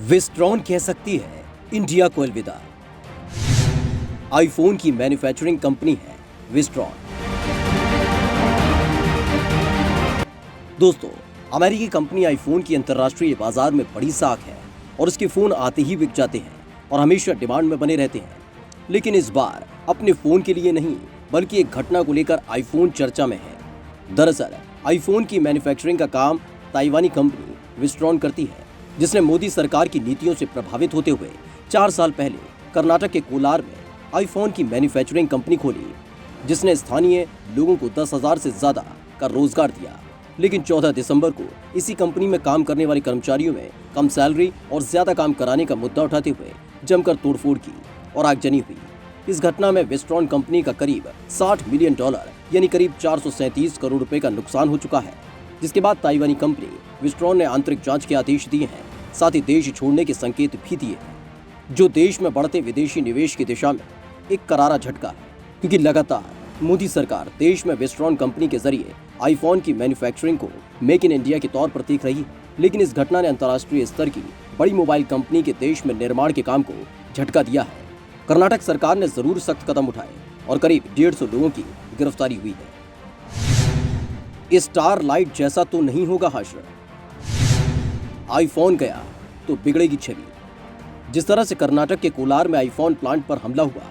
Wistron कह सकती है इंडिया को अलविदा। आईफोन की मैन्युफैक्चरिंग कंपनी है विस्ट्रॉन। दोस्तों, अमेरिकी कंपनी आईफोन की अंतर्राष्ट्रीय बाजार में बड़ी साख है और उसके फोन आते ही बिक जाते हैं और हमेशा डिमांड में बने रहते हैं। लेकिन इस बार अपने फोन के लिए नहीं बल्कि एक घटना को लेकर आईफोन चर्चा में है। दरअसल आईफोन की मैन्युफैक्चरिंग का काम ताइवानी कंपनी विस्ट्रॉन करती है, जिसने मोदी सरकार की नीतियों से प्रभावित होते हुए 4 साल पहले कर्नाटक के कोलार में आईफोन की मैन्युफैक्चरिंग कंपनी खोली, जिसने स्थानीय लोगों को 10,000 से ज्यादा का रोजगार दिया। लेकिन 14 दिसंबर को इसी कंपनी में काम करने वाले कर्मचारियों में कम सैलरी और ज्यादा काम कराने का मुद्दा उठाते हुए जमकर तोड़फोड़ की और आगजनी हुई। इस घटना में विस्ट्रॉन कंपनी का करीब $60 मिलियन यानी करीब 437 करोड़ रुपए का नुकसान हो चुका है, जिसके बाद ताइवानी कंपनी विस्ट्रॉन ने आंतरिक जांच के आदेश दिए हैं, साथ ही देश छोड़ने के संकेत भी दिए हैं, जो देश में बढ़ते विदेशी निवेश की दिशा में एक करारा झटका है। क्योंकि लगातार मोदी सरकार देश में विस्ट्रॉन कंपनी के जरिए आईफोन की मैन्युफैक्चरिंग को मेक इन इंडिया के तौर पर देख रही है। लेकिन इस घटना ने अंतर्राष्ट्रीय स्तर की बड़ी मोबाइल कंपनी के देश में निर्माण के काम को झटका दिया है। कर्नाटक सरकार ने जरूर सख्त कदम उठाए और करीब 150 लोगों की गिरफ्तारी हुई है। स्टार लाइट जैसा तो नहीं होगा हाशर, आईफोन गया तो बिगड़ेगी छवि। जिस तरह से कर्नाटक के कोलार में आईफोन प्लांट पर हमला हुआ,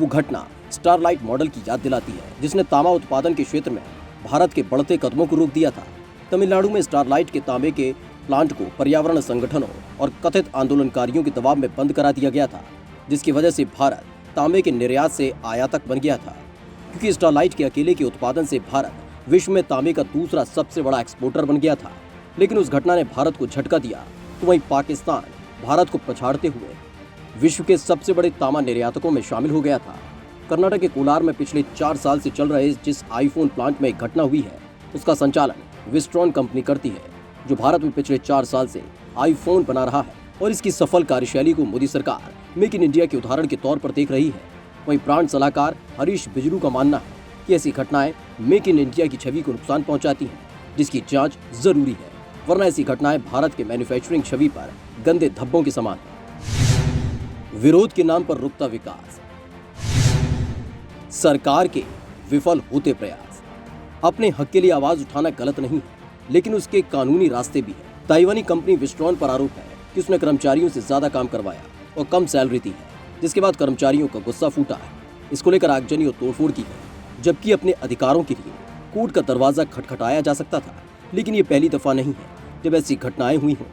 वो घटना स्टारलाइट मॉडल की याद दिलाती है, जिसने तांबा उत्पादन के क्षेत्र में भारत के बढ़ते कदमों को रोक दिया था। तमिलनाडु में स्टारलाइट के तांबे के प्लांट को पर्यावरण संगठनों और कथित आंदोलनकारियों के दबाव में बंद करा दिया गया था, जिसकी वजह से भारत तांबे के निर्यात से आयातक बन गया था। क्योंकि स्टारलाइट के अकेले के उत्पादन से भारत विश्व में तांबे का दूसरा सबसे बड़ा एक्सपोर्टर बन गया था। लेकिन उस घटना ने भारत को झटका दिया, तो वहीं पाकिस्तान भारत को पछाड़ते हुए विश्व के सबसे बड़े तांबा निर्यातकों में शामिल हो गया था। कर्नाटक के कोलार में पिछले 4 साल से चल रहे जिस आईफोन प्लांट में एक घटना हुई है, उसका संचालन विस्ट्रॉन कंपनी करती है, जो भारत में पिछले 4 साल से आईफोन बना रहा है और इसकी सफल कार्यशैली को मोदी सरकार मेक इन इंडिया के उदाहरण के तौर पर देख रही है। वहीं ब्रांड सलाहकार हरीश बिजरू का मानना है कि ऐसी घटनाएं मेक इन इंडिया की छवि को नुकसान पहुंचाती हैं, जिसकी जांच जरूरी है, वरना ऐसी घटनाएं भारत के मैन्युफैक्चरिंग छवि पर गंदे धब्बों के समान है। विरोध के नाम पर रुकता विकास, सरकार के विफल होते प्रयास। अपने हक के लिए आवाज उठाना गलत नहीं है, लेकिन उसके कानूनी रास्ते भी है। ताइवानी कंपनी विस्ट्रॉन पर आरोप है कि उसने कर्मचारियों से ज्यादा काम करवाया और कम सैलरी दी है, जिसके बाद कर्मचारियों का गुस्सा फूटा है। इसको लेकर आगजनी और तोड़फोड़ की है, जबकि अपने अधिकारों के लिए कोर्ट का दरवाजा खटखटाया जा सकता था। लेकिन ये पहली दफा नहीं है जब ऐसी घटनाएं हुई हों।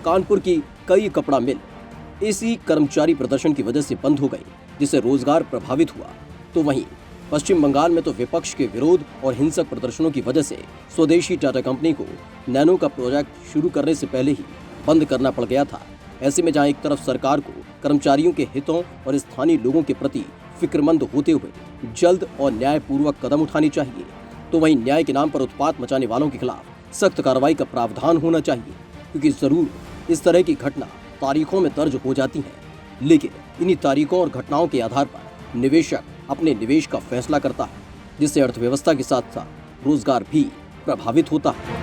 कानपुर की कई कपड़ा मिल इसी कर्मचारी प्रदर्शन की वजह से बंद हो गई, जिससे रोजगार प्रभावित हुआ। तो वहीं पश्चिम बंगाल में तो विपक्ष के विरोध और हिंसक प्रदर्शनों की वजह से स्वदेशी टाटा कंपनी को नैनो का प्रोजेक्ट शुरू करने से पहले ही बंद करना पड़ गया था। ऐसे में जहां एक तरफ सरकार को कर्मचारियों के हितों और स्थानीय लोगों के प्रति फिक्रमंद होते हुए जल्द और न्यायपूर्वक कदम उठाने चाहिए, तो वहीं न्याय के नाम पर उत्पात मचाने वालों के खिलाफ सख्त कार्रवाई का प्रावधान होना चाहिए। क्योंकि जरूर इस तरह की घटना तारीखों में दर्ज हो जाती है, लेकिन इन्हीं तारीखों और घटनाओं के आधार पर निवेशक अपने निवेश का फैसला करता है, जिससे अर्थव्यवस्था के साथ साथ रोजगार भी प्रभावित होता है।